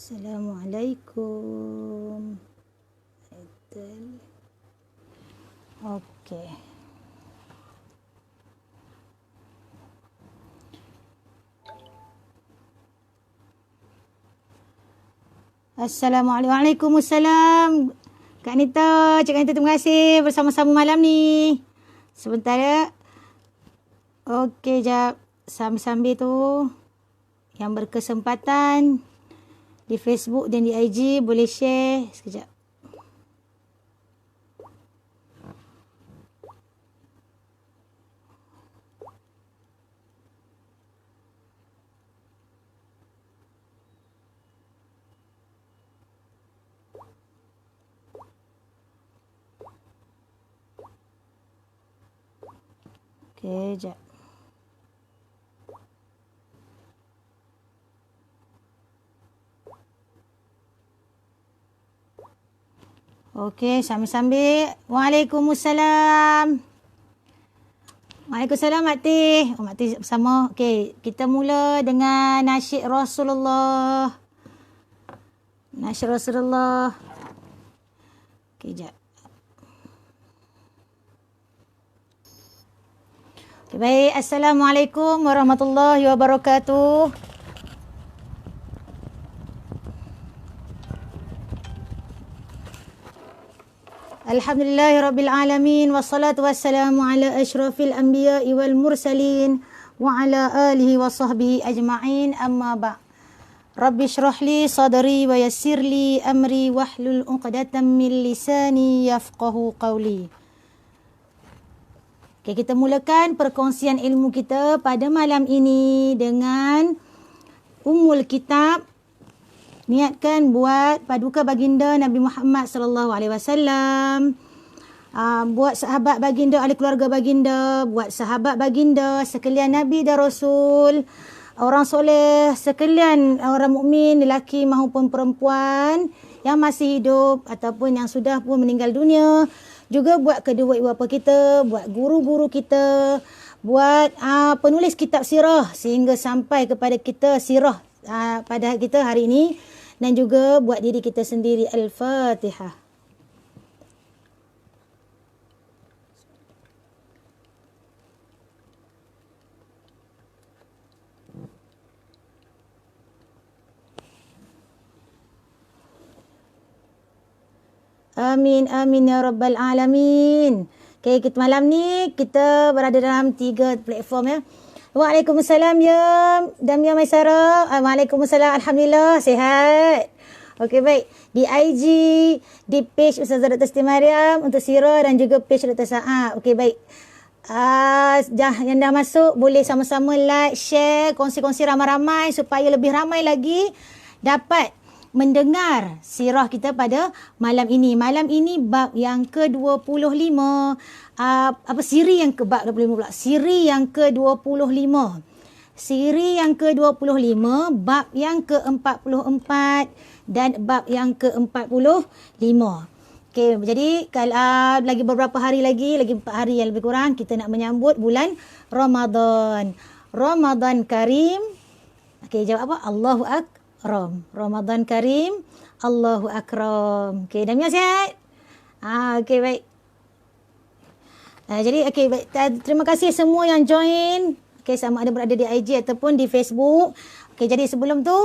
Assalamualaikum. Okey. Assalamualaikum. Waalaikumsalam. Kak Nita, Cik Nita, terima kasih bersama-sama malam ni. Sebentar ya. Okey, jap. Sambil-sambil tu yang berkesempatan di Facebook dan di IG boleh share sekejap. Okey, jap. Okey, sambil-sambil. Waalaikumsalam. Waalaikumsalam, Mak Tih. Mak Tih bersama. Okey, kita mula dengan nasyid Rasulullah. Nasyid Rasulullah. Okey, jap. Okey, baik. Assalamualaikum warahmatullahi wabarakatuh. Alhamdulillahirabbil alamin wassalatu wassalamu ala asyrafil anbiya'i wal mursalin wa ala alihi wa sahbihi ajma'in, amma ba'. Rabbi shrah li sadri wa yassir li amri wahlul 'uqdatam min lisani yafqahu qawli. Okay, kita mulakan perkongsian ilmu kita pada malam ini dengan Ummul Kitab. Niatkan buat paduka baginda Nabi Muhammad sallallahu alaihi wasallam, buat sahabat baginda, ahli keluarga baginda, buat sahabat baginda sekalian Nabi dan Rasul, orang soleh sekalian, orang mukmin lelaki maupun perempuan yang masih hidup ataupun yang sudah pun meninggal dunia, juga buat kedua ibu bapa kita, buat guru-guru kita, buat penulis kitab sirah sehingga sampai kepada kita sirah pada kita hari ini, dan juga buat diri kita sendiri. Al-Fatihah. Amin, amin ya rabbal alamin. Okay, kita malam ni kita berada dalam 3 platform ya. Waalaikumsalam ya Damia Maisara. Waalaikumsalam, alhamdulillah sihat. Okey, baik. Di IG, di page Ustazah Dr. Siti Mariam untuk sirah dan juga page Dr. Sa'ad. Okey, baik. Yang dah masuk boleh sama-sama like, share, kongsi-kongsi ramai-ramai supaya lebih ramai lagi dapat mendengar sirah kita pada malam ini. Malam ini bab yang ke-25. Siri yang bab 25 pula. Siri yang ke-25. Siri yang ke-25, bab yang ke-44 dan bab yang ke-45. Okey, jadi kalau lagi beberapa hari lagi 4 hari yang lebih kurang kita nak menyambut bulan Ramadan. Ramadan Karim. Okey, jawab apa? Allahu Akram. Ramadan Karim, Allahu Akram. Okey, Damia sihat? Okey, baik. Jadi okey, baik. Terima kasih semua yang join. Okey, sama ada berada di IG ataupun di Facebook. Okey, jadi sebelum tu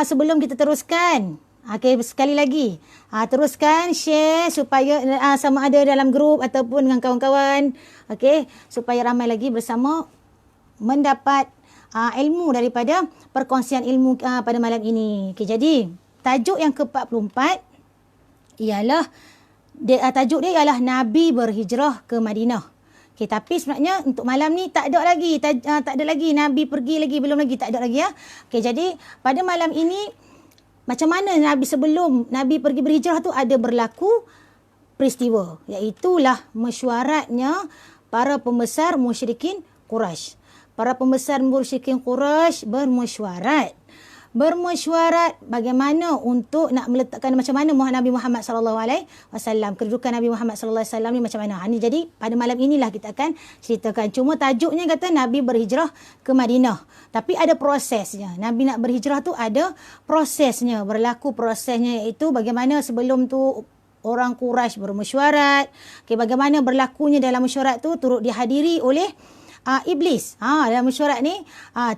sebelum kita teruskan, okey, sekali lagi teruskan share supaya sama ada dalam grup ataupun dengan kawan-kawan, okey, supaya ramai lagi bersama mendapat ilmu daripada perkongsian ilmu pada malam ini. Okey, jadi tajuk yang ke-44 ialah tajuk dia ialah Nabi berhijrah ke Madinah. Okey, tapi sebenarnya untuk malam ni tak ada lagi, tak ada lagi Nabi pergi lagi, belum lagi, tak ada lagi ya. Okey, jadi pada malam ini macam mana Nabi sebelum Nabi pergi berhijrah tu ada berlaku peristiwa, iaitulah mesyuaratnya para pembesar musyrikin Quraisy. Para pembesar musyrikin Quraisy bermesyuarat bermesyuarat bagaimana untuk nak meletakkan macam mana Nabi Muhammad sallallahu alaihi wasallam, kedudukan Nabi Muhammad sallallahu alaihi wasallam ni macam mana. Ni jadi pada malam inilah kita akan ceritakan. Cuma tajuknya kata Nabi berhijrah ke Madinah. Tapi ada prosesnya. Nabi nak berhijrah tu ada prosesnya, berlaku prosesnya, iaitu bagaimana sebelum tu orang Quraisy bermesyuarat. Okay, bagaimana berlakunya dalam mesyuarat tu turut dihadiri oleh iblis. Dalam mesyuarat ni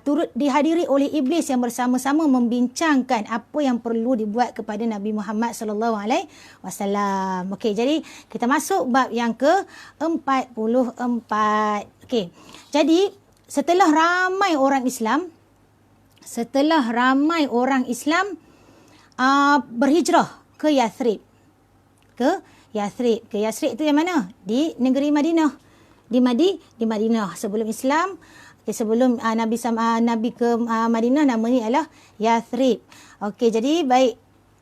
turut dihadiri oleh iblis yang bersama-sama membincangkan apa yang perlu dibuat kepada Nabi Muhammad sallallahu alaihi wasallam. Okey, jadi kita masuk bab yang ke-44. Okey. Jadi setelah ramai orang Islam berhijrah ke Yathrib. Ke Yathrib itu yang mana? Di negeri Madinah. Di Madinah sebelum Islam, sebelum Nabi ke Madinah, namanya adalah Yathrib. Okey, jadi baik.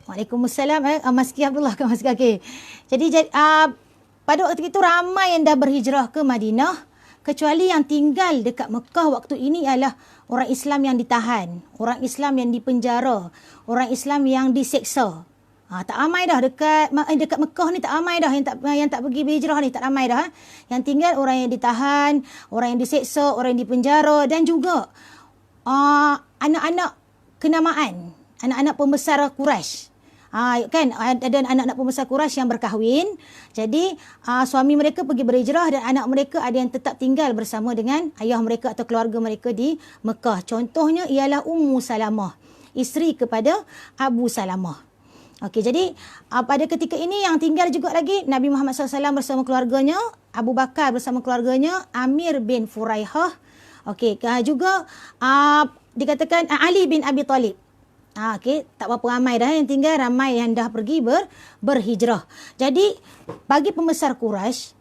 Waalaikumsalam Mas Ki Abdullah ke Mas Ki. Okey. Jadi pada waktu itu ramai yang dah berhijrah ke Madinah, kecuali yang tinggal dekat Mekah waktu ini adalah orang Islam yang ditahan, orang Islam yang dipenjara, orang Islam yang diseksa. Tak ramai dah dekat Mekah ni, tak ramai dah yang tak pergi berhijrah ni, tak ramai dah. Yang tinggal orang yang ditahan, orang yang diseksa, orang yang dipenjara, dan juga anak-anak kenamaan, anak-anak pembesar Quraisy. Kan ada anak-anak pembesar Quraisy yang berkahwin. Jadi suami mereka pergi berhijrah dan anak mereka ada yang tetap tinggal bersama dengan ayah mereka atau keluarga mereka di Mekah. Contohnya ialah Ummu Salamah, isteri kepada Abu Salamah. Okey, jadi pada ketika ini yang tinggal juga lagi Nabi Muhammad SAW bersama keluarganya, Abu Bakar bersama keluarganya, Amir bin Furaihah. Okey, juga dikatakan Ali bin Abi Talib. Okey, tak berapa ramai dah yang tinggal, ramai yang dah pergi berhijrah. Jadi bagi pembesar Quraisy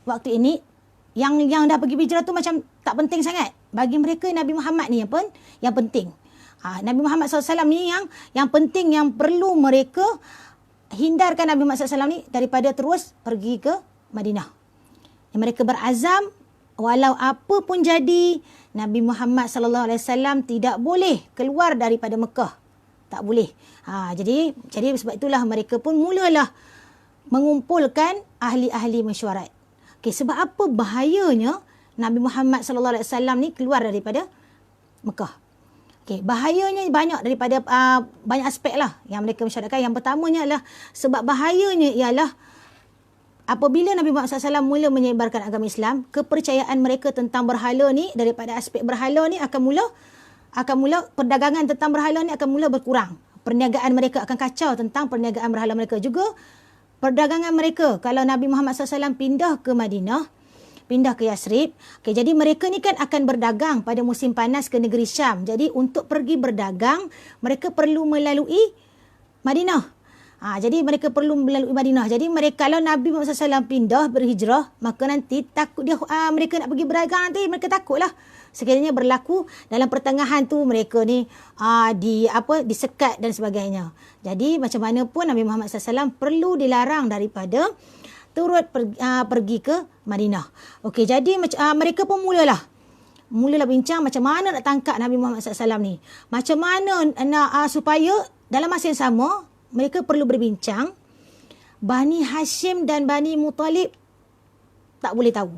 waktu ini yang dah pergi berhijrah tu macam tak penting sangat. Bagi mereka Nabi Muhammad ni yang penting. Nabi Muhammad SAW ni yang penting, yang perlu mereka hindarkan Nabi Muhammad SAW ni daripada terus pergi ke Madinah. Mereka berazam walau apa pun jadi, Nabi Muhammad SAW tidak boleh keluar daripada Mekah. Tak boleh. Jadi sebab itulah mereka pun mulalah mengumpulkan ahli-ahli mesyuarat. Okay, sebab apa bahayanya Nabi Muhammad SAW ni keluar daripada Mekah? Okay, bahayanya banyak daripada banyak aspek lah yang mereka mensyaratkan. Yang pertamanya adalah sebab bahayanya ialah apabila Nabi Muhammad SAW mula menyebarkan agama Islam, kepercayaan mereka tentang berhala ni, daripada aspek berhala ni akan mula perdagangan tentang berhala ni akan mula berkurang. Perniagaan mereka akan kacau tentang perniagaan berhala mereka. Juga perdagangan mereka, kalau Nabi Muhammad SAW pindah ke Madinah, pindah ke Yathrib. Okay, jadi mereka ni kan akan berdagang pada musim panas ke negeri Syam. Jadi untuk pergi berdagang, mereka perlu melalui Madinah. Jadi mereka perlu melalui Madinah. Jadi kalau Nabi Muhammad SAW pindah berhijrah, maka nanti takut mereka nak pergi berdagang, nanti mereka takutlah sekiranya berlaku dalam pertengahan tu mereka ni disekat dan sebagainya. Jadi macam mana pun Nabi Muhammad SAW perlu dilarang daripada turut pergi ke Madinah. Okey, jadi mereka pun mulalah bincang macam mana nak tangkap Nabi Muhammad SAW ni. Macam mana nak supaya dalam masa yang sama mereka perlu berbincang. Bani Hashim dan Bani Muttalib tak boleh tahu.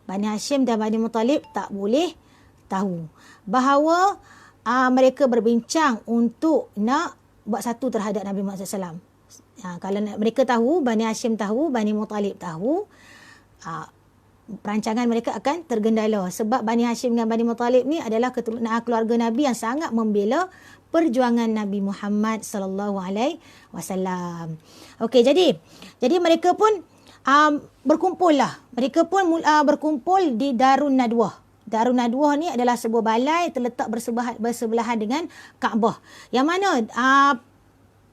Bani Hashim dan Bani Muttalib tak boleh tahu bahawa mereka berbincang untuk nak buat satu terhadap Nabi Muhammad SAW. Kalau mereka tahu, Bani Hashim tahu, Bani Muttalib tahu, perancangan mereka akan tergendala. Sebab Bani Hashim dan Bani Muttalib ni adalah keluarga Nabi yang sangat membela perjuangan Nabi Muhammad sallallahu alaihi wasallam. Okey, jadi mereka pun berkumpul lah. Mereka pun berkumpul di Darun Nadwah. Darun Nadwah ni adalah sebuah balai terletak bersebelahan dengan Kaabah. Yang mana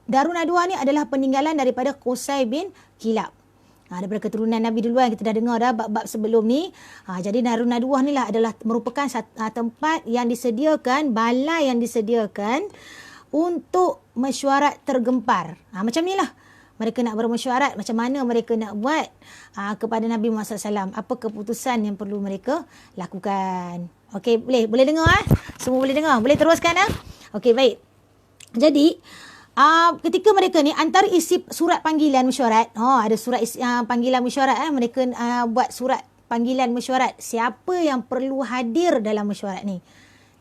Darun Nadwah ni adalah peninggalan daripada Qusay bin Kilab. Daripada keturunan Nabi duluan, kita dah dengar dah bab-bab sebelum ni. Jadi Darun Nadwah ni lah adalah merupakan tempat yang disediakan, balai yang disediakan untuk mesyuarat tergempar. Macam ni lah. Mereka nak bermesyuarat macam mana mereka nak buat kepada Nabi Muhammad SAW. Apa keputusan yang perlu mereka lakukan. Okey, boleh dengar Semua boleh dengar? Boleh teruskan Okey, baik. Jadi, ketika mereka ni antara isi surat panggilan mesyuarat, ada surat panggilan mesyuarat, mereka buat surat panggilan mesyuarat. Siapa yang perlu hadir dalam mesyuarat ni?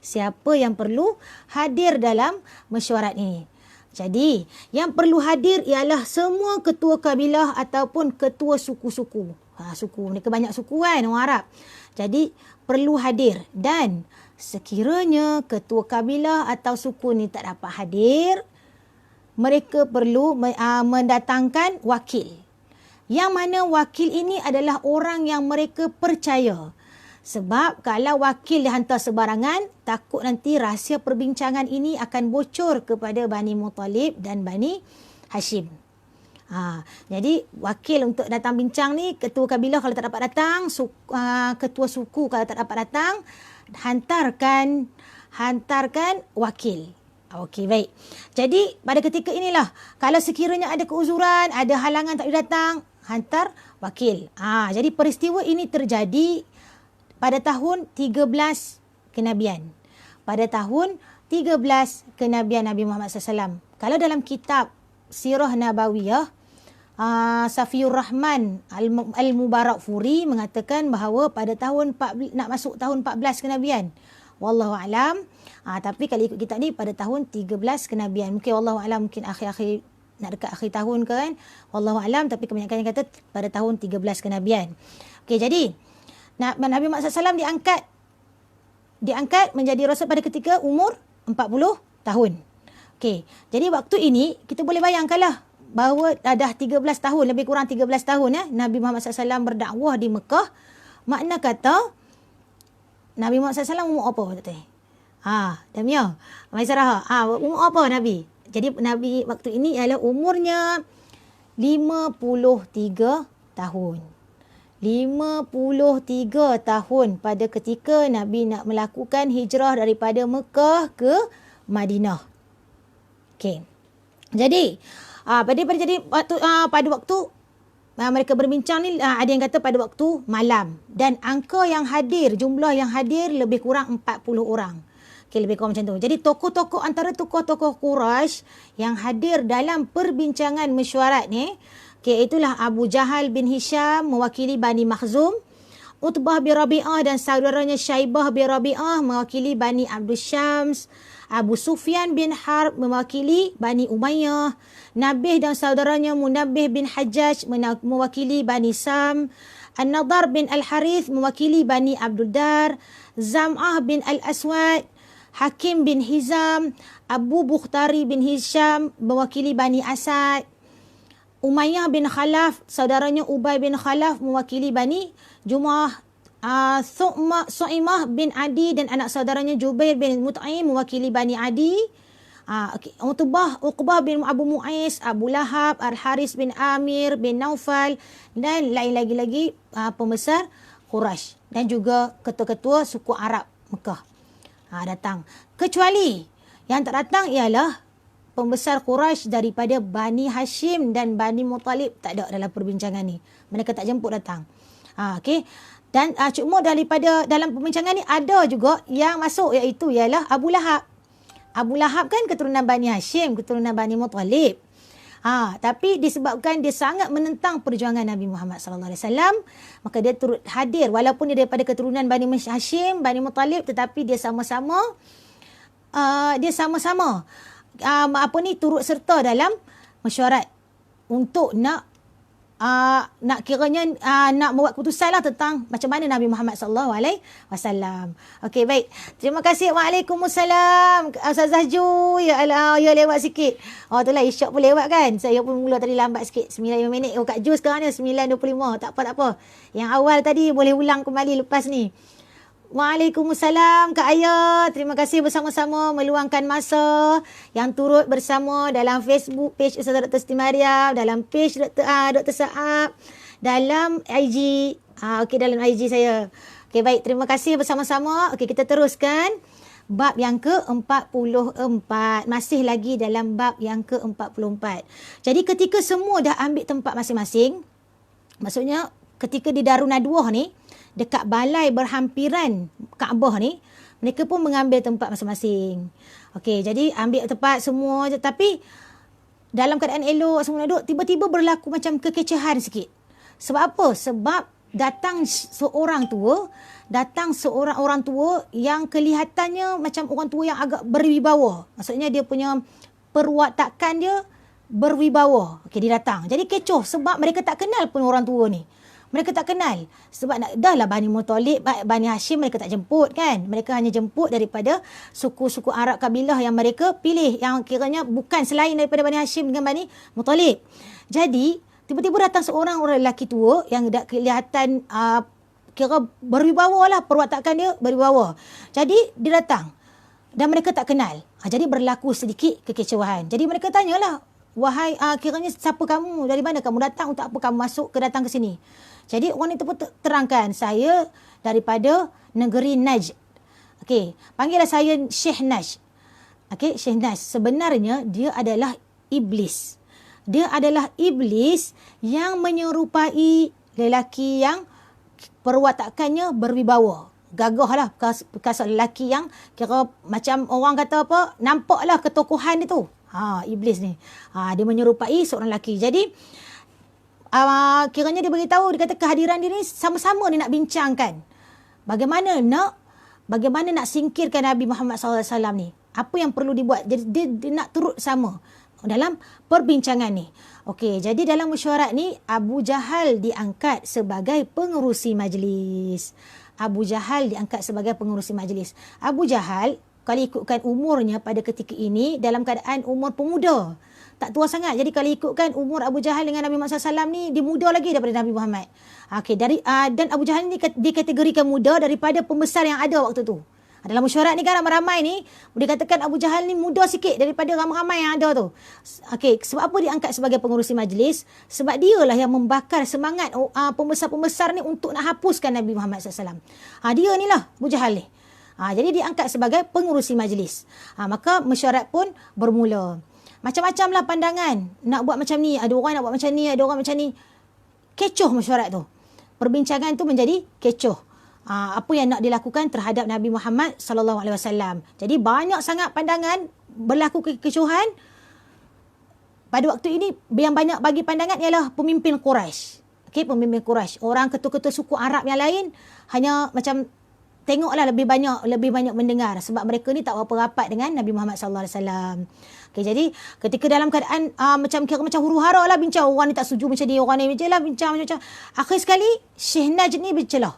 Siapa yang perlu hadir dalam mesyuarat ini? Jadi, yang perlu hadir ialah semua ketua kabilah ataupun ketua suku-suku. Suku, mereka banyak suku kan, orang Arab. Jadi, perlu hadir. Dan sekiranya ketua kabilah atau suku ni tak dapat hadir, mereka perlu mendatangkan wakil. Yang mana wakil ini adalah orang yang mereka percaya. Sebab kalau wakil dihantar sebarangan, takut nanti rahsia perbincangan ini akan bocor kepada Bani Muttalib dan Bani Hashim. Jadi wakil untuk datang bincang ni, ketua kabilah kalau tak dapat datang, ketua suku kalau tak dapat datang, hantarkan wakil. Okey, baik. Jadi pada ketika inilah, kalau sekiranya ada keuzuran, ada halangan tak boleh datang, hantar wakil. Jadi peristiwa ini terjadi pada tahun 13 kenabian. Pada tahun 13 kenabian Nabi Muhammad SAW. Kalau dalam kitab Sirah Nabawiyah, Safiur Rahman Al-Mubarakfuri mengatakan bahawa pada tahun nak masuk tahun 14 kenabian. Wallahu alam. Tapi kalau ikut kitab ni pada tahun 13 kenabian. Mungkin wallahu alam, mungkin akhir-akhir nak dekat akhir tahun ke kan. Wallahu alam, tapi kebanyakan yang kata pada tahun 13 kenabian. Okey, jadi Nabi Muhammad SAW diangkat menjadi rasul pada ketika umur 40 tahun. Okey, jadi waktu ini kita boleh bayangkanlah bahawa dah 13 tahun, lebih kurang 13 tahun Nabi Muhammad SAW berdakwah di Mekah. Makna kata Nabi Muhammad SAW umur apa Dr. Damia, Maisarah, umur apa Nabi? Jadi Nabi waktu ini ialah umurnya 53 tahun. 53 tahun pada ketika Nabi nak melakukan hijrah daripada Mekah ke Madinah. Okey. Jadi, pada waktu mereka berbincang ni, ada yang kata pada waktu malam, dan angka yang hadir, jumlah yang hadir lebih kurang 40 orang. Okey, lebih kurang macam tu. Jadi antara tokoh-tokoh Quraisy yang hadir dalam perbincangan mesyuarat ni, itulah Abu Jahal bin Hisham mewakili Bani Makhzum, Utbah bin Rabi'ah dan saudaranya Syaibah bin Rabi'ah mewakili Bani Abdul Syams, Abu Sufyan bin Harb mewakili Bani Umayyah, Nabih dan saudaranya Munabbih bin Hajjaj mewakili Bani Sam, An-Nadar bin Al-Harith mewakili Bani Abdul Dar, Zam'ah bin Al-Aswad, Hakim bin Hizam, Abu Bukhtari bin Hisham mewakili Bani Asad, Umayyah bin Khalaf, saudaranya Ubay bin Khalaf mewakili Bani Jum'ah, Su'imah bin Adi dan anak saudaranya Jubair bin Mut'im mewakili Bani Adi, Uqbah bin Abu Mu'ais, Abu Lahab, Al-Haris bin Amir bin Naufal dan lain lagi pembesar Quraisy dan juga ketua-ketua suku Arab Mekah datang. Kecuali yang tak datang ialah pembesar Quraisy daripada Bani Hashim dan Bani Muttalib, tak ada dalam perbincangan ni. Mereka tak jemput datang. Okey. Dan cuma daripada dalam perbincangan ni ada juga yang masuk, iaitu ialah Abu Lahab. Abu Lahab kan keturunan Bani Hashim, keturunan Bani Muttalib. Tapi disebabkan dia sangat menentang perjuangan Nabi Muhammad SAW, maka dia turut hadir walaupun dia daripada keturunan Bani Hashim, Bani Muttalib, tetapi dia sama-sama turut serta dalam mesyuarat untuk nak kiranya nak membuat keputusan lah tentang macam mana Nabi Muhammad SAW. Okey, baik. Terima kasih. Waalaikumsalam. Ustazah Ju. Ya Allah, ya lewat sikit. Itulah Isyak pun lewat kan. Saya pun mula tadi lambat sikit. 9 minit. Kak Ju sekarang ni 9.25. Tak apa. Yang awal tadi boleh ulang kembali lepas ni. Waalaikumsalam Kak Ayah. Terima kasih bersama-sama meluangkan masa yang turut bersama dalam Facebook page Ustazah Dr. Siti Mariam, dalam page Dr. Saab, dalam IG. Dalam IG saya. Okey, baik. Terima kasih bersama-sama. Okey, kita teruskan bab yang ke-44. Masih lagi dalam bab yang ke-44. Jadi ketika semua dah ambil tempat masing-masing, maksudnya ketika di Darun Nadwah ni, dekat balai berhampiran Kaabah ni, mereka pun mengambil tempat masing-masing. Okey, jadi ambil tempat semua je. Tapi dalam keadaan elok semua duduk, tiba-tiba berlaku macam kekecehan sikit. Sebab apa? Sebab datang seorang orang tua yang kelihatannya macam orang tua yang agak berwibawa. Maksudnya dia punya perwatakan dia berwibawa. Okey, dia datang. Jadi kecoh sebab mereka tak kenal pun orang tua ni. Mereka tak kenal. Sebab dah lah Bani Muttalib, Bani Hashim mereka tak jemput kan. Mereka hanya jemput daripada suku-suku Arab kabilah yang mereka pilih. Yang kiranya bukan selain daripada Bani Hashim dengan Bani Muttalib. Jadi, tiba-tiba datang seorang lelaki tua yang tak kelihatan kira berwibawa lah. Perwatakan dia berwibawa. Jadi, dia datang. Dan mereka tak kenal. Jadi, berlaku sedikit kekecewaan. Jadi, mereka tanyalah. Wahai, kiranya siapa kamu? Dari mana kamu datang? Untuk apa kamu datang ke sini? Jadi orang itu pun terangkan, saya daripada negeri Najd. Okey, panggillah saya Syekh Najd. Okey, Syekh Najd sebenarnya dia adalah iblis. Dia adalah iblis yang menyerupai lelaki yang perwatakannya berwibawa. Gagahlah bekas lelaki yang kira macam orang kata apa, nampaklah ketokohan dia tu. Iblis ni. Dia menyerupai seorang lelaki. Jadi kiranya dia beritahu, dia kata kehadiran dia ni sama-sama dia nak bincangkan. Bagaimana nak singkirkan Nabi Muhammad SAW ni. Apa yang perlu dibuat. Jadi dia nak turut sama dalam perbincangan ni. Okey, jadi dalam mesyuarat ni Abu Jahal diangkat sebagai pengerusi majlis. Abu Jahal diangkat sebagai pengerusi majlis. Abu Jahal kalau ikutkan umurnya pada ketika ini dalam keadaan umur pemuda. Tak tua sangat. Jadi kalau ikutkan umur Abu Jahal dengan Nabi Muhammad SAW ni, dia muda lagi daripada Nabi Muhammad. Okey, dan Abu Jahal ni dikategorikan muda daripada pembesar yang ada waktu tu. Dalam mesyuarat ni kan ramai-ramai ni, boleh katakan Abu Jahal ni muda sikit daripada ramai-ramai yang ada tu. Okey, sebab apa diangkat sebagai pengurusi majlis? Sebab dialah yang membakar semangat pembesar-pembesar ni untuk nak hapuskan Nabi Muhammad SAW. Dia ni lah Abu Jahal ni. Jadi diangkat sebagai pengurusi majlis. Maka mesyuarat pun bermula. Macam-macam lah pandangan. Nak buat macam ni. Ada orang nak buat macam ni. Ada orang macam ni. Kecoh mesyuarat tu. Perbincangan tu menjadi kecoh. Apa yang nak dilakukan terhadap Nabi Muhammad SAW. Jadi banyak sangat pandangan berlaku kekecohan. Pada waktu ini yang banyak bagi pandangan ialah pemimpin Quraisy. Okey, pemimpin Quraisy. Orang ketua-ketua suku Arab yang lain hanya macam tengoklah lebih banyak mendengar sebab mereka ni tak berapa rapat dengan Nabi Muhammad SAW. Okey, jadi ketika dalam keadaan macam huru-hara lah bincang, orang ni tak setuju macam ni, orang ni macam lah bincang macam. Akhir sekali Syekh Najd ni bercelah.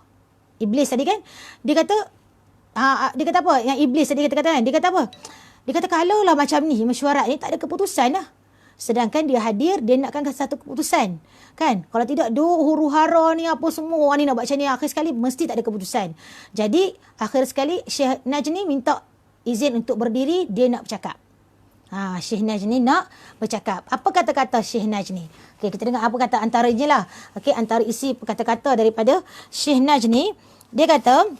Iblis tadi kan, dia kata apa? Yang iblis tadi kata kan, dia kata apa? Dia kata kalau lah macam ni mesyuarat ni tak ada keputusan lah. Sedangkan dia hadir, dia nakkan satu keputusan. Kan? Kalau tidak, huru-hara ni apa semua, orang ni nak buat macam ni. Akhir sekali, mesti tak ada keputusan. Jadi, akhir sekali, Syekh Najd ni minta izin untuk berdiri, dia nak bercakap. Syekh Najd ni nak bercakap. Apa kata-kata Syekh Najd ni? Okay, kita dengar apa kata antaranya lah. Okay, antara isi kata-kata daripada Syekh Najd ni, dia kata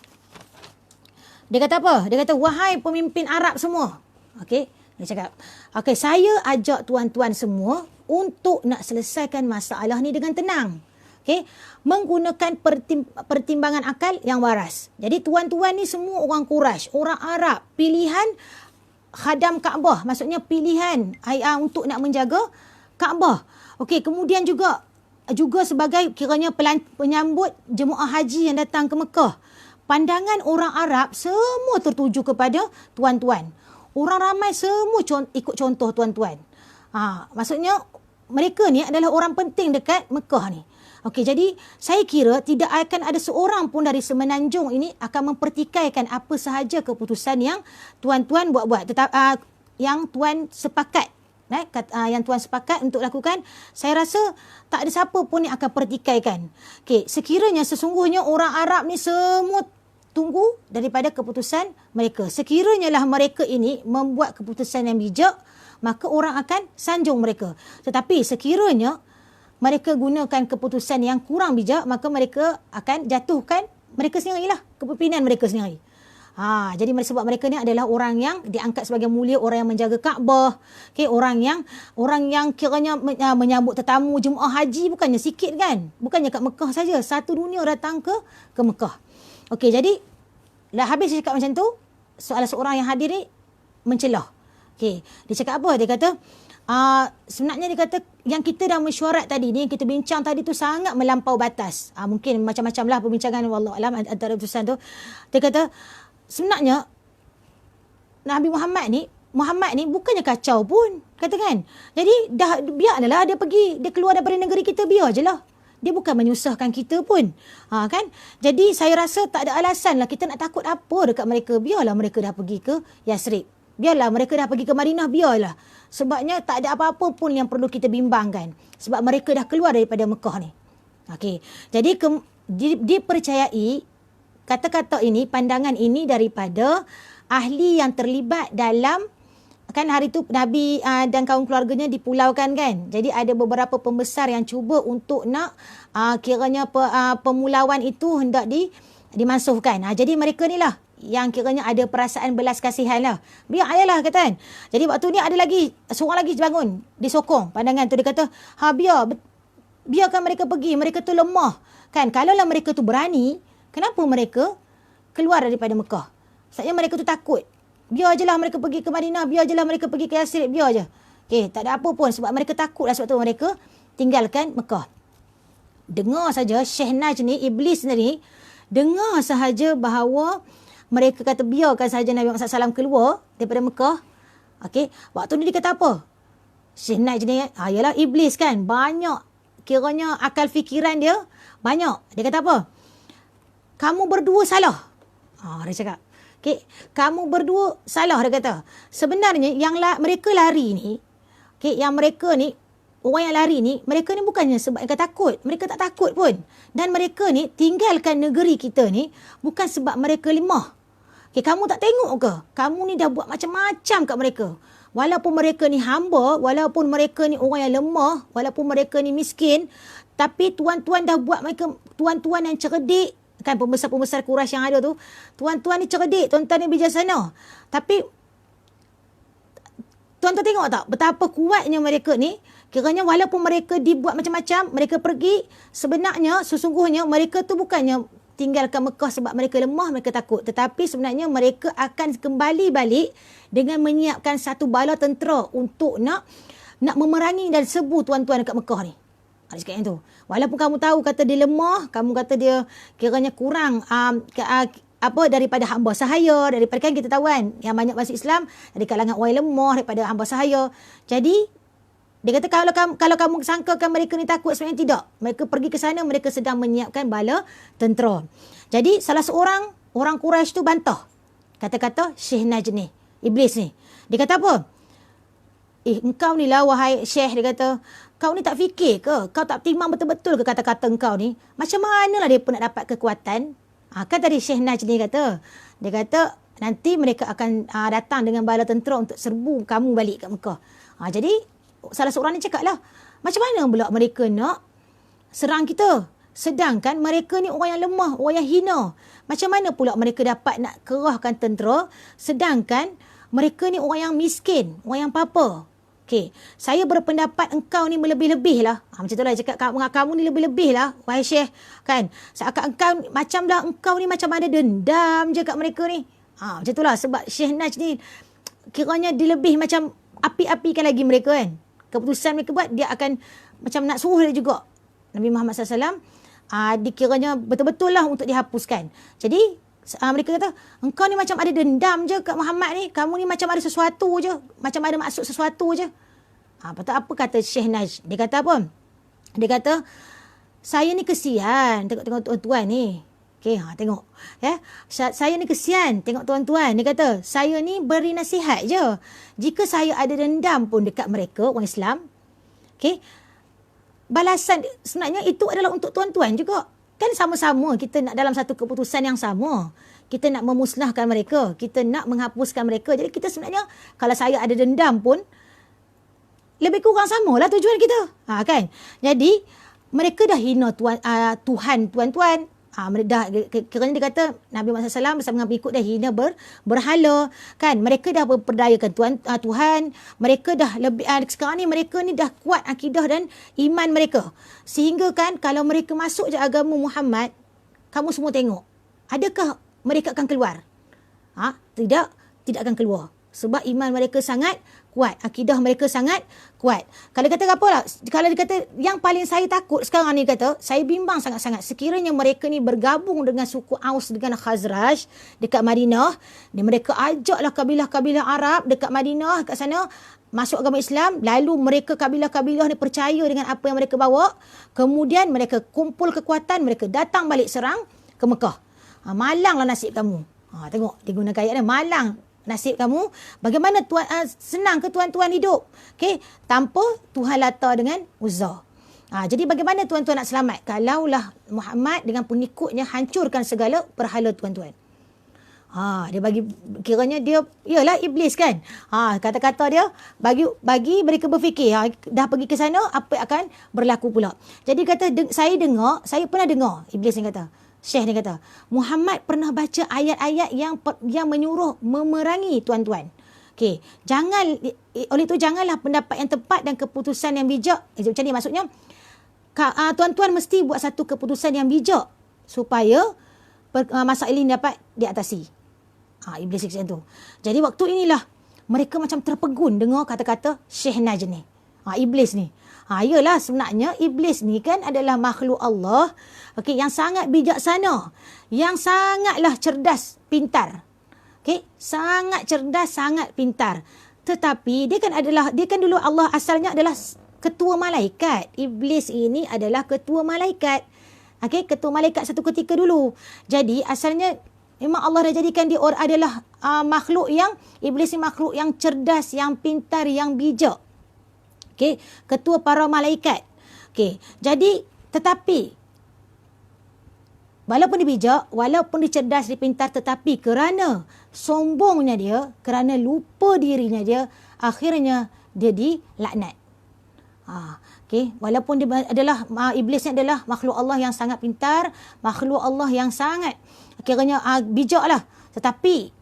apa? Dia kata, wahai pemimpin Arab semua. Okay, dia cakap, okey, saya ajak tuan-tuan semua untuk nak selesaikan masalah ni dengan tenang. Okey, menggunakan pertimbangan akal yang waras. Jadi tuan-tuan ni semua orang Quraisy, orang Arab, pilihan khadam Kaabah, maksudnya pilihan untuk nak menjaga Kaabah. Okey, kemudian juga sebagai kiranya penyambut jemaah haji yang datang ke Mekah. Pandangan orang Arab semua tertuju kepada tuan-tuan. Orang ramai semua ikut contoh tuan-tuan. Maksudnya mereka ni adalah orang penting dekat Mekah ni. Okey, jadi saya kira tidak akan ada seorang pun dari semenanjung ini akan mempertikaikan apa sahaja keputusan yang tuan-tuan buat-buat. Yang tuan sepakat. Yang tuan sepakat untuk lakukan, saya rasa tak ada siapa pun yang akan pertikaikan. Okey, sekiranya sesungguhnya orang Arab ni semua tunggu daripada keputusan mereka. Sekiranya lah mereka ini membuat keputusan yang bijak, maka orang akan sanjung mereka. Tetapi sekiranya mereka gunakan keputusan yang kurang bijak, maka mereka akan jatuhkan mereka sendirilah, kepimpinan mereka sendiri. Jadi sebab mereka ni adalah orang yang diangkat sebagai mulia, orang yang menjaga Kaabah. Okay, orang yang kiranya menyambut tetamu jemaah haji bukannya sikit kan? Bukannya kat Mekah saja, satu dunia datang ke Mekah. Okey, jadi dah habis cakap macam tu, salah seorang yang hadir ni mencelah. Okey, dia cakap apa? Dia kata sebenarnya dia kata yang kita dah mesyuarat tadi ni, yang kita bincang tadi tu sangat melampau batas. Mungkin macam-macam lah perbincangan wallahu alam antara utusan tu. Dia kata sebenarnya Nabi Muhammad ni bukannya kacau pun, kata kan. Jadi biarlah dia pergi, dia keluar daripada negeri kita, biar je lah. Dia bukan menyusahkan kita pun. Kan? Jadi saya rasa tak ada alasan lah kita nak takut apa dekat mereka. Biarlah mereka dah pergi ke Yasrib. Biarlah mereka dah pergi ke Madinah, biarlah. Sebabnya tak ada apa-apa pun yang perlu kita bimbangkan. Sebab mereka dah keluar daripada Mekah ni. Okey. Jadi dipercayai kata-kata ini, pandangan ini daripada ahli yang terlibat dalam, kan hari tu Nabi dan kaum keluarganya dipulaukan kan. Jadi ada beberapa pembesar yang cuba untuk nak kiranya pemulauan itu hendak dimansuhkan. Jadi mereka ni lah yang kiranya ada perasaan belas kasihan lah. Biarlah kata kan. Jadi waktu ni ada lagi, seorang lagi bangun, disokong pandangan tu. Dia kata, biarkan mereka pergi. Mereka tu lemah. Kan, kalaulah mereka tu berani, kenapa mereka keluar daripada Mekah? Maksudnya mereka tu takut. Biar je lah mereka pergi ke Madinah, biar je lah mereka pergi ke Yasrib, biar je. Okey, tak ada apa pun sebab mereka takut lah, sebab tu mereka tinggalkan Mekah. Dengar saja Syekh Naj ni, iblis ni, dengar sahaja bahawa mereka kata biarkan sahaja Nabi Muhammad SAW keluar daripada Mekah. Okey, waktu ni dia kata apa? Syekh Naj ni, yalah iblis kan, banyak kiranya akal fikiran dia, banyak. Dia kata apa? Kamu berdua salah. Dia cakap. Okay. Kamu berdua salah, dia kata. Sebenarnya yang mereka lari ni, okay, yang mereka ni, orang yang lari ni, mereka ni bukannya sebab mereka takut. Mereka tak takut pun. Dan mereka ni tinggalkan negeri kita ni bukan sebab mereka lemah. Okay, kamu tak tengok ke? Kamu ni dah buat macam-macam kat mereka. Walaupun mereka ni hamba, walaupun mereka ni orang yang lemah, walaupun mereka ni miskin, tapi tuan-tuan dah buat mereka tuan-tuan yang cerdik. Kan pembesar-pembesar Quraisy yang ada tu, tuan-tuan ni cerdik, tuan-tuan ni bijaksana. Tapi tuan-tuan tengok tak betapa kuatnya mereka ni. Kiranya walaupun mereka dibuat macam-macam, mereka pergi, sebenarnya sesungguhnya mereka tu bukannya tinggalkan Mekah sebab mereka lemah, mereka takut, tetapi sebenarnya mereka akan kembali balik dengan menyiapkan satu bala tentera untuk nak memerangi dan serbu tuan-tuan dekat Mekah ni. Dia cakap yang tu. Walaupun kamu tahu kata dia lemah, kamu kata dia kiranya kurang daripada hamba sahaya, daripada, kan kita tahu kan yang banyak masuk Islam dari kalangan orang lemah, daripada hamba sahaya. Jadi dia kata kalau kamu sangkakan mereka ni takut, sebenarnya tidak. Mereka pergi ke sana, mereka sedang menyiapkan bala tentera. Jadi salah seorang orang Quraisy tu bantah kata-kata Syekh Naj ni, iblis ni. Dia kata apa? Engkau ni lah wahai Syekh, dia kata, kau ni tak fikir ke? Kau tak timbang betul-betul ke kata-kata engkau ni? Macam manalah dia pun nak dapat kekuatan? Kan tadi Syekh Naj ni kata, dia kata nanti mereka akan datang dengan bala tentera untuk serbu kamu balik kat Mekah. Jadi salah seorang ni cakap lah, macam mana pula mereka nak serang kita? Sedangkan mereka ni orang yang lemah, orang yang hina. Macam mana pula mereka dapat nak kerahkan tentera? Sedangkan mereka ni orang yang miskin, orang yang apa-apa. Okey, saya berpendapat engkau ni melebih-lebih lah. Macam tu lah cakap, kamu ni lebih-lebih lah, wahai Syekh. Kan? Seakan engkau ni macam ada dendam je kat mereka ni. Macam tu lah, sebab Syekh Naj ni kiranya dia lebih macam api-apikan lagi mereka kan. Keputusan mereka buat, dia akan macam nak suruh dia juga. Nabi Muhammad SAW dikiranya betul-betul lah untuk dihapuskan. Jadi mereka kata, engkau ni macam ada dendam je kat Muhammad ni. Kamu ni macam ada sesuatu je. Macam ada maksud sesuatu je. Apa kata Syekh Naj? Dia kata apa? Dia kata, saya ni kesian tengok tuan-tuan ni. Okey, tengok. Ya, saya ni kesian tengok tuan-tuan. Dia kata, saya ni beri nasihat je. Jika saya ada dendam pun dekat mereka, orang Islam. Okey, balasan sebenarnya itu adalah untuk tuan-tuan juga. Kan sama-sama kita nak dalam satu keputusan yang sama. Kita nak memusnahkan mereka. Kita nak menghapuskan mereka. Jadi kita sebenarnya, kalau saya ada dendam pun, lebih kurang samalah tujuan kita. Kan? Jadi, mereka dah hina Tuhan, tuan-tuan. Kerana dia kata, Nabi Muhammad SAW bersama dengan pengikut dah hina berhala. Kan? Mereka dah memperdayakan Tuhan. Mereka dah lebih, sekarang ni mereka ni dah kuat akidah dan iman mereka. Sehingga kan, kalau mereka masuk je agama Muhammad, kamu semua tengok. Adakah mereka akan keluar? Tidak akan keluar. Sebab iman mereka sangat kuat. Akidah mereka sangat kuat. Kalau kata apa lah, kalau dia kata yang paling saya takut sekarang ni, kata saya bimbang sangat-sangat sekiranya mereka ni bergabung dengan suku Aus dengan Khazraj dekat Madinah, mereka ajaklah kabilah-kabilah Arab dekat Madinah, kat sana masuk agama Islam, lalu mereka kabilah-kabilah ni percaya dengan apa yang mereka bawa, kemudian mereka kumpul kekuatan, mereka datang balik serang ke Mekah. Malanglah nasib kamu. Tengok dia guna ayat ni, malang nasib kamu. Bagaimana tuan senang ke tuan-tuan hidup, okey, tanpa Tuhan Lata dengan Uzza. Jadi bagaimana tuan-tuan nak selamat kalaulah Muhammad dengan pengikutnya hancurkan segala berhala tuan-tuan. Dia bagi, kiranya dia ialah iblis kan. Kata-kata dia bagi mereka berfikir, dah pergi ke sana apa akan berlaku pula. Jadi kata saya pernah dengar iblis ni kata, Syekh ni kata, Muhammad pernah baca ayat-ayat yang menyuruh memerangi tuan-tuan. Okey, oleh itu janganlah pendapat yang tepat dan keputusan yang bijak. Macam ni maksudnya, tuan-tuan mesti buat satu keputusan yang bijak supaya masalah ini dapat diatasi. Iblis macam tu. Jadi waktu inilah mereka macam terpegun dengar kata-kata Syekh Najd ni. Iblis ni. Yalah sebenarnya iblis ni kan adalah makhluk Allah, okey, yang sangat bijaksana, yang sangatlah cerdas, pintar. Okey, sangat cerdas, sangat pintar. Tetapi dia kan dulu Allah asalnya adalah ketua malaikat. Iblis ini adalah ketua malaikat. Okey, ketua malaikat satu ketika dulu. Jadi asalnya memang Allah dah jadikan dia adalah makhluk yang, iblis ni makhluk yang cerdas, yang pintar, yang bijak. Okey, ketua para malaikat. Okey, jadi tetapi walaupun dia bijak, walaupun dia cerdas, dia pintar, tetapi kerana sombongnya dia, kerana lupa dirinya dia, akhirnya dia dilaknat. Okey, walaupun dia adalah iblis ni adalah makhluk Allah yang sangat pintar, makhluk Allah yang sangat kiranya bijaklah, tetapi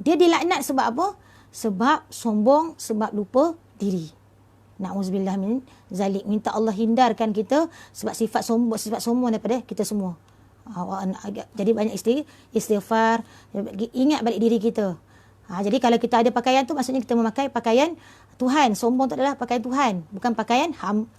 dia dilaknat sebab apa? Sebab sombong, sebab lupa diri. Na'udzubillah min zalik. Minta Allah hindarkan kita sebab sifat sombong daripada kita semua. Jadi banyak istighfar, ingat balik diri kita. Jadi kalau kita ada pakaian tu, maksudnya kita memakai pakaian Tuhan. Sombong tu adalah pakaian Tuhan, bukan pakaian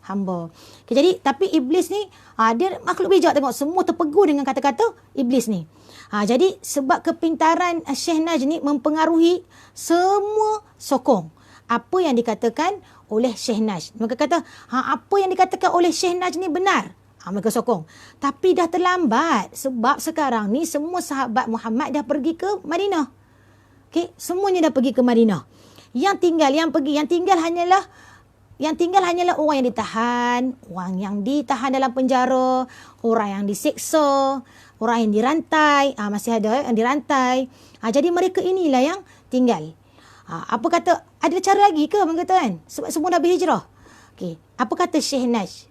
hamba. Jadi tapi iblis ni dia makhluk bijak. Tengok, semua terpegun dengan kata-kata iblis ni. Jadi sebab kepintaran Syekh Najd ni mempengaruhi semua sokong apa yang dikatakan oleh Syekh Najd. Mereka kata, apa yang dikatakan oleh Syekh Najd ni benar. Mereka sokong. Tapi dah terlambat. Sebab sekarang ni semua sahabat Muhammad dah pergi ke Madinah. Okay? Semuanya dah pergi ke Madinah. Yang tinggal hanyalah orang yang ditahan, orang yang ditahan dalam penjara, orang yang diseksa, orang yang dirantai. Masih ada yang dirantai. Jadi mereka inilah yang tinggal. Apa kata, ada cara lagi ke mereka kata kan? Sebab semua dah berhijrah. Okey, apa kata Syekh Najd?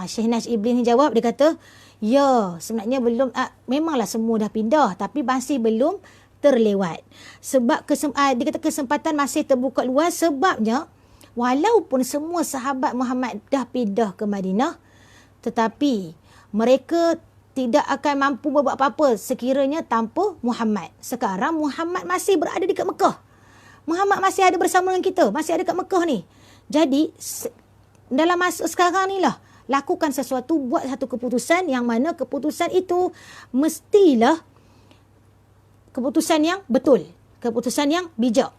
Syekh Najd iblis ni jawab, dia kata, ya, sebenarnya belum, memanglah semua dah pindah, tapi masih belum terlewat. Sebab dia kata kesempatan masih terbuka luas, sebabnya walaupun semua sahabat Muhammad dah pindah ke Madinah, tetapi mereka tidak akan mampu berbuat apa-apa sekiranya tanpa Muhammad. Sekarang Muhammad masih berada dekat Mekah. Muhammad masih ada bersama dengan kita, masih ada kat Mekah ni. Jadi dalam masa sekarang ni lah, lakukan sesuatu, buat satu keputusan yang mana keputusan itu mestilah keputusan yang betul, keputusan yang bijak.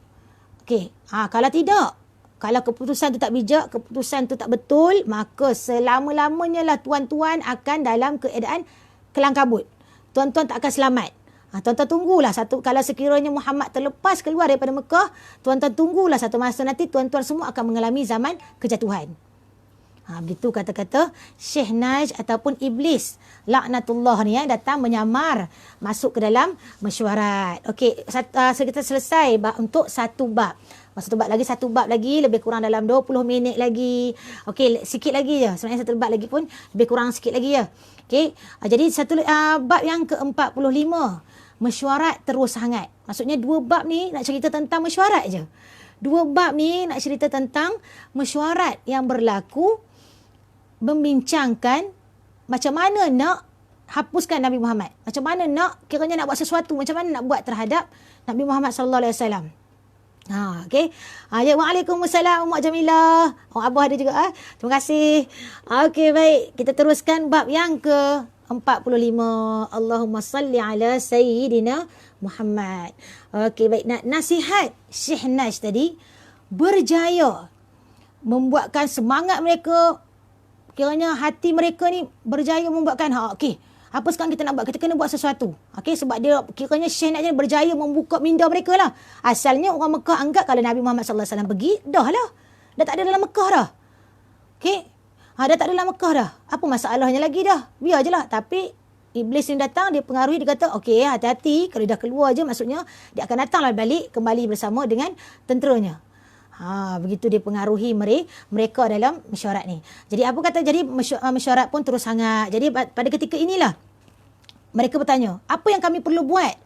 Okey, kalau tidak, kalau keputusan tu tak bijak, keputusan tu tak betul, maka selama-lamanya lah tuan-tuan akan dalam keadaan kelang kabut. Tuan-tuan tak akan selamat. Tuan-tuan tunggulah kalau sekiranya Muhammad terlepas keluar daripada Mekah, tuan-tuan tunggulah satu masa nanti tuan-tuan semua akan mengalami zaman kejatuhan. Begitu kata-kata Syekh Najd ataupun iblis laknatullah ni datang menyamar masuk ke dalam mesyuarat. Okey, kita selesai untuk satu bab. Satu bab lagi lebih kurang dalam 20 minit lagi. Okey, sikit lagi je. Sebenarnya satu bab lagi pun lebih kurang sikit lagi ya. Okey, jadi bab yang ke-45, mesyuarat terus hangat. Maksudnya dua bab ni nak cerita tentang mesyuarat je. Dua bab ni nak cerita tentang mesyuarat yang berlaku, membincangkan macam mana nak hapuskan Nabi Muhammad. Macam mana nak, kiranya nak buat sesuatu, macam mana nak buat terhadap Nabi Muhammad sallallahu alaihi wasallam. Okey. Ya, waalaikumsalam Mak Jamilah. Abah ada juga. Terima kasih. Okey, baik. Kita teruskan bab yang ke-45. Allahumma salli ala Sayyidina Muhammad. Okey, baik. Nasihat Syekh Naj tadi berjaya membuatkan semangat mereka, kiranya hati mereka ni berjaya membuatkan, okey, apa sekarang kita nak buat? Kita kena buat sesuatu. Okey, sebab dia kiranya Syekh Naj berjaya membuka minda mereka lah. Asalnya orang Mekah anggap kalau Nabi Muhammad sallallahu alaihi wasallam pergi, dah lah. Dah tak ada dalam Mekah dah. Okey. Dah tak ada dalam Mekah dah. Apa masalahnya lagi dah? Biar je lah. Tapi Iblis ni datang, dia pengaruhi, dia kata, okey, hati-hati. Kalau dia dah keluar je, maksudnya dia akan datanglah balik, kembali bersama dengan tenteranya. Begitu dia pengaruhi mereka dalam mesyuarat ni. Jadi apa kata, jadi mesyuarat pun terus hangat. Jadi pada ketika inilah mereka bertanya, apa yang kami perlu buat?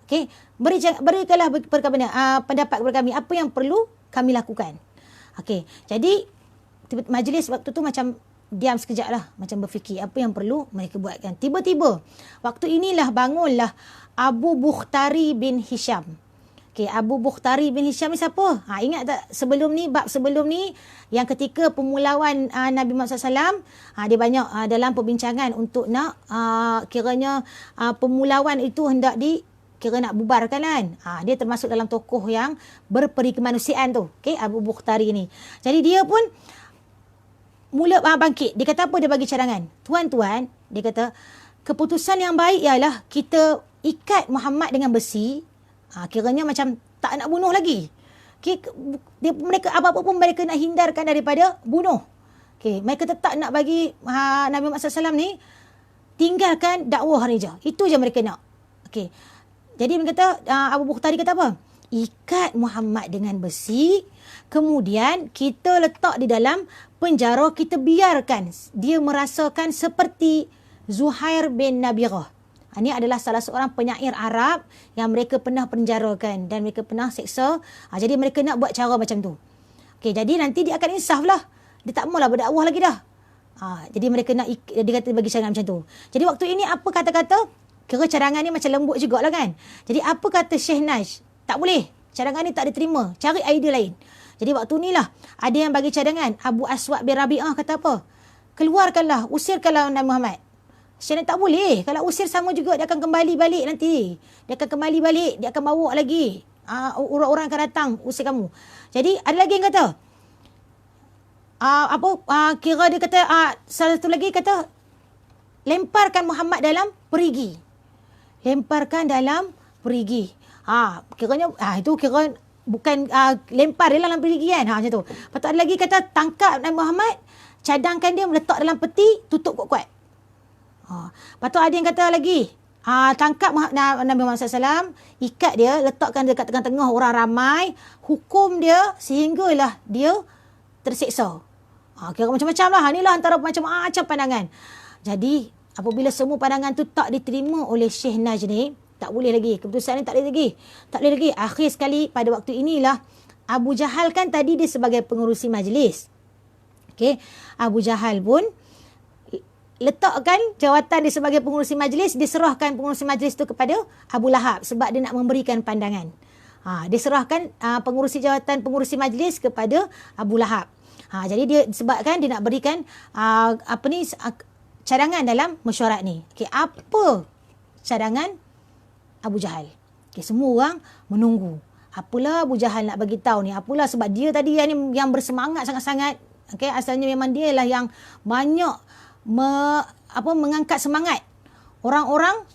Okey, berikanlah pendapat kepada kami, apa yang perlu kami lakukan. Okey, jadi majlis waktu tu macam diam sekejap lah, macam berfikir apa yang perlu mereka buatkan. Tiba-tiba waktu inilah bangunlah Abu Bukhtari bin Hisham. Okay, Abu Bukhtari bin Hisham ni siapa? Ingat tak sebelum ni, bab sebelum ni, yang ketika pemulauan Nabi Muhammad SAW, dia banyak dalam perbincangan untuk nak kiranya pemulauan itu hendak kira nak bubarkan kan. Dia termasuk dalam tokoh yang berperi kemanusiaan tu. Okay, Abu Bukhtari ni. Jadi dia pun mula bangkit. Dia kata apa? Dia bagi cadangan. Tuan-tuan, dia kata, keputusan yang baik ialah kita ikat Muhammad dengan besi. Kiranya macam tak nak bunuh lagi. Okay, mereka apa-apa pun mereka nak hindarkan daripada bunuh. Okay, mereka tetap nak bagi Nabi Muhammad SAW ni tinggalkan dakwah ni je. Itu je mereka nak. Okay. Jadi mereka kata, Abu Bukhtari kata apa? Ikat Muhammad dengan besi, kemudian kita letak di dalam penjara, kita biarkan dia merasakan seperti Zuhair bin Nabirah. Ini adalah salah seorang penyair Arab yang mereka pernah penjarakan dan mereka pernah seksa. Jadi mereka nak buat cara macam tu. Okay, jadi nanti dia akan insaf lah. Dia tak maulah berdakwah lagi dah. Jadi mereka nak, dia kata bagi cadangan macam tu. Jadi waktu ini apa kata-kata? Kira cadangan ni macam lembut jugalah kan. Jadi apa kata Syekh Naj? Tak boleh. Cadangan ni tak diterima. Cari idea lain. Jadi waktu ni lah ada yang bagi cadangan. Abu Aswad bin Rabi'ah kata apa? Keluarkanlah, usirkanlah Nabi Muhammad. Syekh tak boleh. Kalau usir sama juga, dia akan kembali balik nanti. Dia akan kembali balik. Dia akan bawa lagi. Orang-orang akan datang usir kamu. Jadi ada lagi yang kata, kira dia kata, salah satu lagi kata, lemparkan Muhammad dalam perigi. Lemparkan dalam perigi. Kiranya, itu kira bukan lempar dia dalam perigi kan. Macam tu. Lepas tu ada lagi kata, tangkap Nabi Muhammad, cadangkan dia, meletak dalam peti, tutup kuat-kuat. Lepas tu ada yang kata lagi, tangkap Nabi Muhammad SAW, ikat dia, letakkan dia kat tengah-tengah orang ramai, hukum dia sehinggalah dia terseksa. Kira macam-macam lah. Inilah antara macam-macam pandangan. Jadi apabila semua pandangan tu tak diterima oleh Syekh Naj ni, tak boleh lagi. Keputusan ni tak boleh lagi. Tak boleh lagi. Akhir sekali pada waktu inilah Abu Jahal kan tadi dia sebagai pengurusi majlis. Okay. Abu Jahal pun letakkan jawatan dia sebagai pengurusi majlis, diserahkan pengurusi majlis tu kepada Abu Lahab sebab dia nak memberikan pandangan. Dia serahkan pengurusi jawatan pengurusi majlis kepada Abu Lahab. Jadi dia sebabkan dia nak berikan cadangan dalam mesyuarat ni. Okey, apa cadangan Abu Jahal? Okey, semua orang menunggu. Apalah Abu Jahal nak bagi tahu ni? Apalah sebab dia tadi yang bersemangat sangat-sangat. Okey, asalnya memang dia lah yang banyak mengangkat semangat orang-orang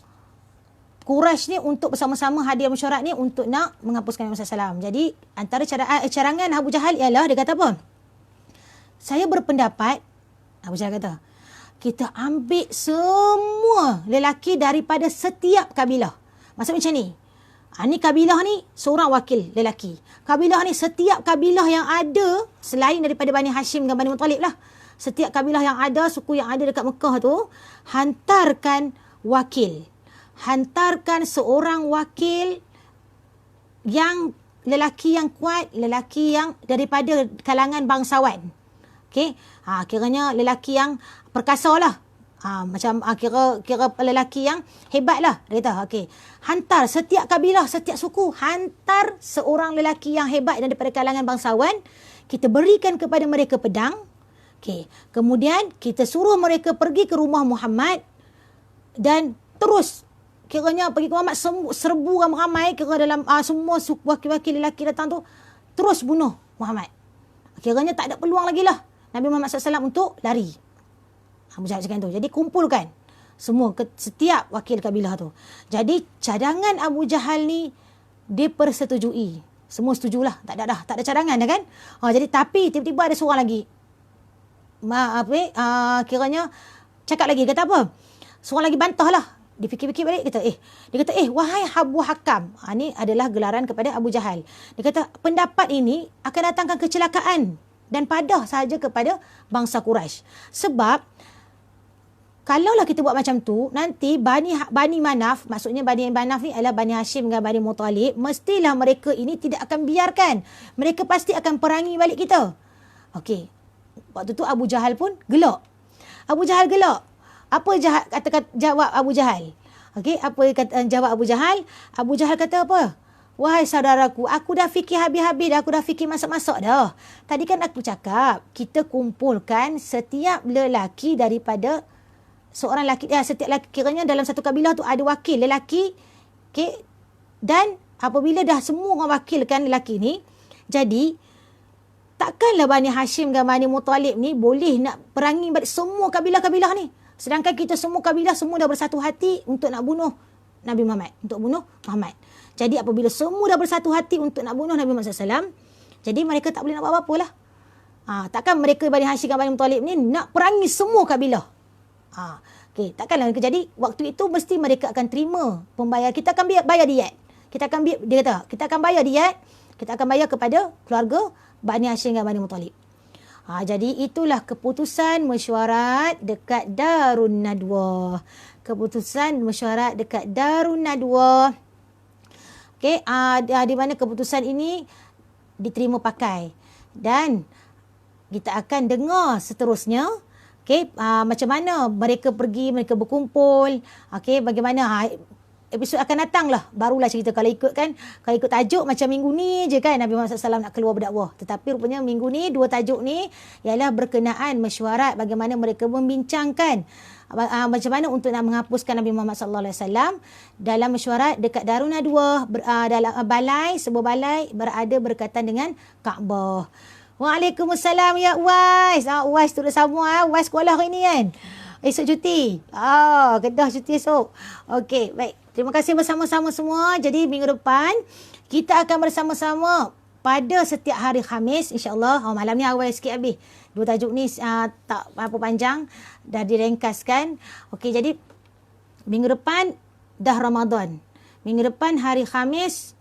Quraisy ni untuk bersama-sama hadir mesyuarat ni untuk nak menghapuskan Nabi SAW. Jadi antara cadangan Abu Jahal ialah dia kata apa? Saya berpendapat, Abu Jahal kata, kita ambil semua lelaki daripada setiap kabilah. Maksud macam ni. Ni kabilah ni seorang wakil lelaki. Kabilah ni setiap kabilah yang ada selain daripada Bani Hashim dan Bani Muttalib lah. Setiap kabilah yang ada, suku yang ada dekat Mekah tu, hantarkan wakil. Hantarkan seorang wakil yang lelaki yang kuat, lelaki yang daripada kalangan bangsawan. Okey, kiranya lelaki yang perkasa lah. Kira lelaki yang hebat lah. Dia kata, okey, hantar setiap kabilah, setiap suku, hantar seorang lelaki yang hebat daripada kalangan bangsawan. Kita berikan kepada mereka pedang. Okey, kemudian kita suruh mereka pergi ke rumah Muhammad dan terus kiranya pergi ke Muhammad, serbu ramai-ramai, kira dalam semua wakil-wakil lelaki datang tu, terus bunuh Muhammad. Kiranya tak ada peluang lagi lah Nabi Muhammad SAW untuk lari. Abu Jahal cakap tu. Jadi kumpulkan semua setiap wakil kabilah tu. Jadi cadangan Abu Jahal ni dipersetujui. Semua setujulah. Tak ada cadangan dah kan. Jadi tapi tiba-tiba ada seorang lagi. Kiranya cakap lagi, kata apa? Seorang lagi bantah lah. Dia fikir-fikir balik, dia kata, wahai Abu Hakam. Ini adalah gelaran kepada Abu Jahal. Dia kata, pendapat ini akan datangkan kecelakaan dan padah sahaja kepada bangsa Quraisy. Sebab, kalaulah kita buat macam tu, nanti Bani Manaf, maksudnya Bani Manaf ni adalah Bani Hashim dengan Bani Muttalib, mestilah mereka ini tidak akan biarkan. Mereka pasti akan perangi balik kita. Okey. Waktu tu Abu Jahal pun gelak. Abu Jahal gelak. Apa jawab Abu Jahal? Okey, apa jawab Abu Jahal? Abu Jahal kata apa? Wahai saudaraku, aku dah fikir habis-habis dah, aku dah fikir masak-masak dah. Tadi kan aku cakap, kita kumpulkan setiap lelaki daripada seorang lelaki, setiap lelaki, kiranya dalam satu kabilah tu ada wakil lelaki, okey, dan apabila dah semua orang wakilkan lelaki ni, jadi takkanlah Bani Hashim dan Bani Muttalib ni boleh nak perangi balik semua kabilah-kabilah ni. Sedangkan kita semua kabilah semua dah bersatu hati untuk nak bunuh Nabi Muhammad, untuk bunuh Muhammad. Jadi apabila semua dah bersatu hati untuk nak bunuh Nabi Muhammad SAW, jadi mereka tak boleh nak buat apa-apa lah. Takkan mereka Bani Hashim dan Bani Muttalib ni nak perangi semua kabilah. Okay, takkanlah mereka. Jadi waktu itu mesti mereka akan terima pembayar. Kita akan bayar diat. Dia kata, kita akan bayar diat. Kita akan bayar kepada keluarga Bani Hashim dan Bani Muttalib. Jadi itulah keputusan mesyuarat dekat Darun Nadwah. Keputusan mesyuarat dekat Darun Nadwah. Okey, di mana keputusan ini diterima pakai. Dan kita akan dengar seterusnya. Okey, macam mana mereka pergi, mereka berkumpul. Okey, bagaimana episod akan datang lah. Barulah cerita. Kalau ikut tajuk macam minggu ni je kan Nabi Muhammad SAW nak keluar berdakwah. Tetapi rupanya minggu ni, dua tajuk ni ialah berkenaan mesyuarat, bagaimana mereka membincangkan macam mana untuk nak menghapuskan Nabi Muhammad SAW dalam mesyuarat dekat Darun Nadwah, dalam balai, sebuah balai berada berdekatan dengan Kaabah. Waalaikumsalam ya Uwais. Uwais turut sama. Uwais sekolah hari ni kan. Esok cuti. Kedah cuti esok. Okey, baik. Terima kasih bersama-sama semua. Jadi minggu depan kita akan bersama-sama pada setiap hari Khamis, insya-Allah. Malam ni awal sikit habis. Dua tajuk ni tak apa panjang, dah direngkaskan. Okey, jadi minggu depan dah Ramadan. Minggu depan hari Khamis,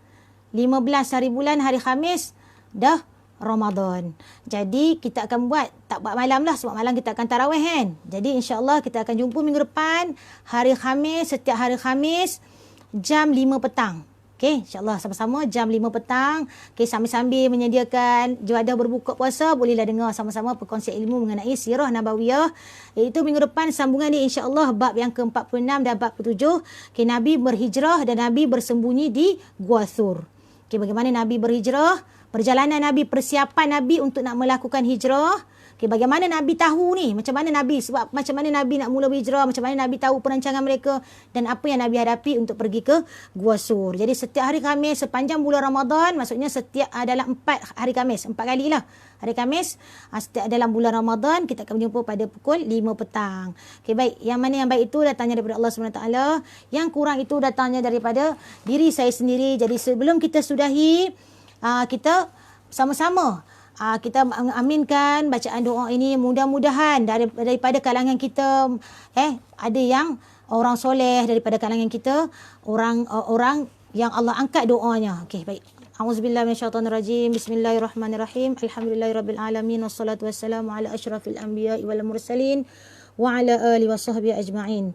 15 hari bulan hari Khamis dah Ramadan. Jadi kita akan tak buat malam lah, sebab malam kita akan tarawih kan. Jadi insya-Allah kita akan jumpa minggu depan hari Khamis, setiap hari Khamis jam 5 petang. Okey, insya-Allah sama-sama jam 5 petang. Okey, sambil-sambil menyediakan juadah berbuka puasa, bolehlah dengar sama-sama perkongsian ilmu mengenai sirah nabawiyah. Iaitu minggu depan sambungan ni insya-Allah bab yang ke-46 dan bab ke-7. Okey, Nabi berhijrah dan Nabi bersembunyi di Gua Thur. Okey, bagaimana Nabi berhijrah? Perjalanan Nabi, persiapan Nabi untuk nak melakukan hijrah. Okay, bagaimana Nabi tahu ni? Macam mana Nabi nak mula berhijrah? Macam mana Nabi tahu perancangan mereka? Dan apa yang Nabi hadapi untuk pergi ke Gua Thur. Jadi setiap hari Khamis sepanjang bulan Ramadan, maksudnya setiap dalam 4 hari Khamis. 4 kali lah hari Khamis. Setiap dalam bulan Ramadan, kita akan berjumpa pada pukul 5 petang. Okay, baik. Yang mana yang baik itu datangnya daripada Allah SWT. Yang kurang itu datangnya daripada diri saya sendiri. Jadi sebelum kita sudahi, kita sama-sama kita aminkan bacaan doa ini, mudah-mudahan daripada kalangan kita ada yang orang soleh daripada kalangan kita, orang yang Allah angkat doanya. Okey, baik. Auzubillahi minasyaitonirrajim. Bismillahirrahmanirrahim. Alhamdulillahirabbil alamin wassalatu wassalamu ala asyrafil anbiya'i wal mursalin wa ala alihi washabbihi ajma'in.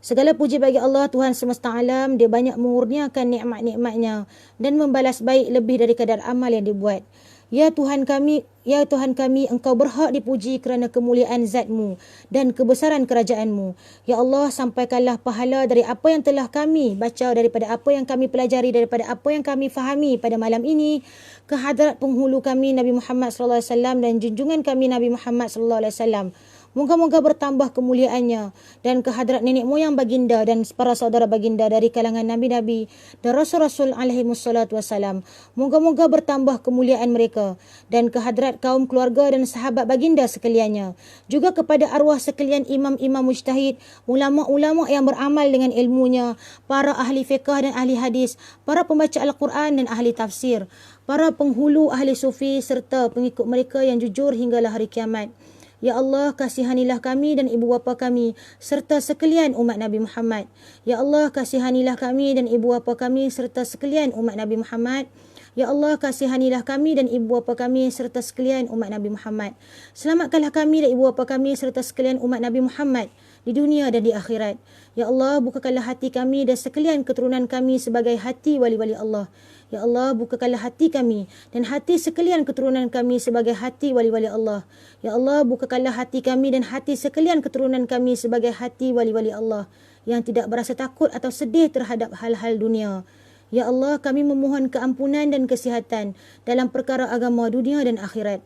Segala puji bagi Allah Tuhan semesta alam. Dia banyak mengurniakan nikmat-nikmatnya dan membalas baik lebih dari kadar amal yang dibuat. Ya Tuhan kami, Ya Tuhan kami, Engkau berhak dipuji kerana kemuliaan zat-Mu dan kebesaran kerajaan-Mu. Ya Allah, sampaikanlah pahala dari apa yang telah kami baca, daripada apa yang kami pelajari, daripada apa yang kami fahami pada malam ini, ke hadrat penghulu kami Nabi Muhammad sallallahu alaihi wasallam dan junjungan kami Nabi Muhammad sallallahu alaihi wasallam. Moga-moga bertambah kemuliaannya dan ke hadrat nenek moyang baginda dan para saudara baginda dari kalangan nabi-nabi dan rasul-rasul alaihi wassalatu wassalam. Moga-moga bertambah kemuliaan mereka dan ke hadrat kaum keluarga dan sahabat baginda sekaliannya. Juga kepada arwah sekalian imam-imam mujtahid, ulama-ulama yang beramal dengan ilmunya, para ahli fiqh dan ahli hadis, para pembaca Al-Quran dan ahli tafsir, para penghulu ahli sufi serta pengikut mereka yang jujur hinggalah hari kiamat. Ya Allah, kasihanilah kami dan ibu bapa kami serta sekalian umat Nabi Muhammad. Ya Allah, kasihanilah kami dan ibu bapa kami serta sekalian umat Nabi Muhammad. Ya Allah, kasihanilah kami dan ibu bapa kami serta sekalian umat Nabi Muhammad. Selamatkanlah kami dan ibu bapa kami serta sekalian umat Nabi Muhammad di dunia dan di akhirat. Ya Allah, bukakanlah hati kami dan sekalian keturunan kami sebagai hati wali-wali Allah. Ya Allah, bukakanlah hati kami dan hati sekalian keturunan kami sebagai hati wali-wali Allah. Ya Allah, bukakanlah hati kami dan hati sekalian keturunan kami sebagai hati wali-wali Allah yang tidak berasa takut atau sedih terhadap hal-hal dunia. Ya Allah, kami memohon keampunan dan kesihatan dalam perkara agama dunia dan akhirat.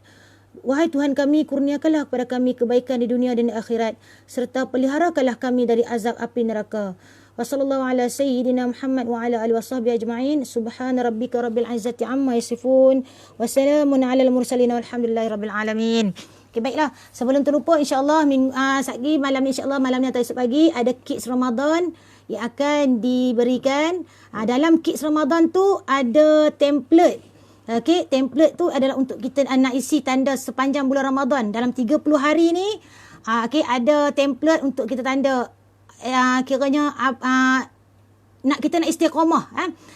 Wahai Tuhan kami, kurniakanlah kepada kami kebaikan di dunia dan di akhirat serta peliharakanlah kami dari azab api neraka. Wassallallahu ala sayyidina Muhammad wa ala alihi washabbihi ajma'in. Subhana rabbika rabbil izzati amma yasifun. Wassalamun ala al-mursalin walhamdulillahi rabbil alamin. Okay, baiklah. Sebelum terlupa, insyaAllah satgi malam ni, insyaAllah malam ni atau esok pagi ada kids Ramadan yang akan diberikan. Dalam kids Ramadan tu ada template. Okey, template tu adalah untuk kita nak isi tanda sepanjang bulan Ramadan. Dalam 30 hari ni, okey, ada template untuk kita tanda kiranya nak istiqamah,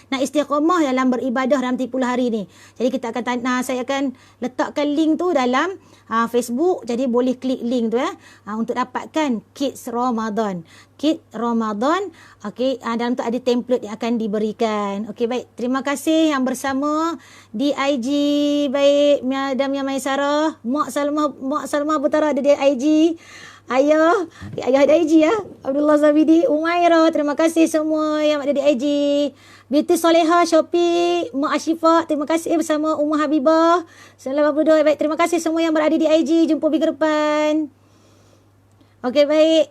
nak istiqamah dalam beribadah dalam 30 hari ni. Jadi kita akan saya akan letakkan link tu dalam Facebook, jadi boleh klik link tu untuk dapatkan Kids Ramadan. Kids Ramadan. Okey, dalam tu ada template yang akan diberikan. Okey, baik. Terima kasih yang bersama di IG. Baik, Madam Maisarah, Mak Salma Butara ada di IG. Ayah ada IG Abdullah Zabidi, Umairah, terima kasih semua yang ada di IG. Binti Soleha, Shopee, Mak Ashifah, terima kasih bersama Umar Habibah 982. Baik, terima kasih semua yang berada di IG. Jumpa minggu depan. Okey, baik.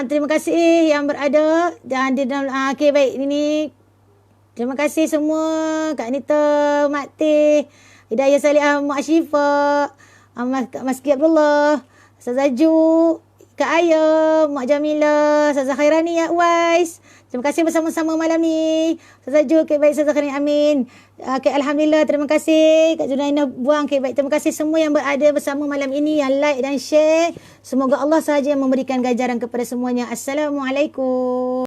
Terima kasih yang berada dan di dalam okey, baik. Ini terima kasih semua Kak Nita, Mak Teh, Hidayah Salihah, Mak Ashifah, Mas Ki Abdullah, Ustazah Ju, Kak Ayah, Mak Jamila, Ustazah Khairani, Ya Uwais. Terima kasih bersama-sama malam ni. Ustazah Ju, okay, baik. Ustazah Khairani, amin. Okay, Alhamdulillah, terima kasih. Kak Junaina buang, okay, baik. Terima kasih semua yang berada bersama malam ini, yang like dan share. Semoga Allah sahaja yang memberikan ganjaran kepada semuanya. Assalamualaikum.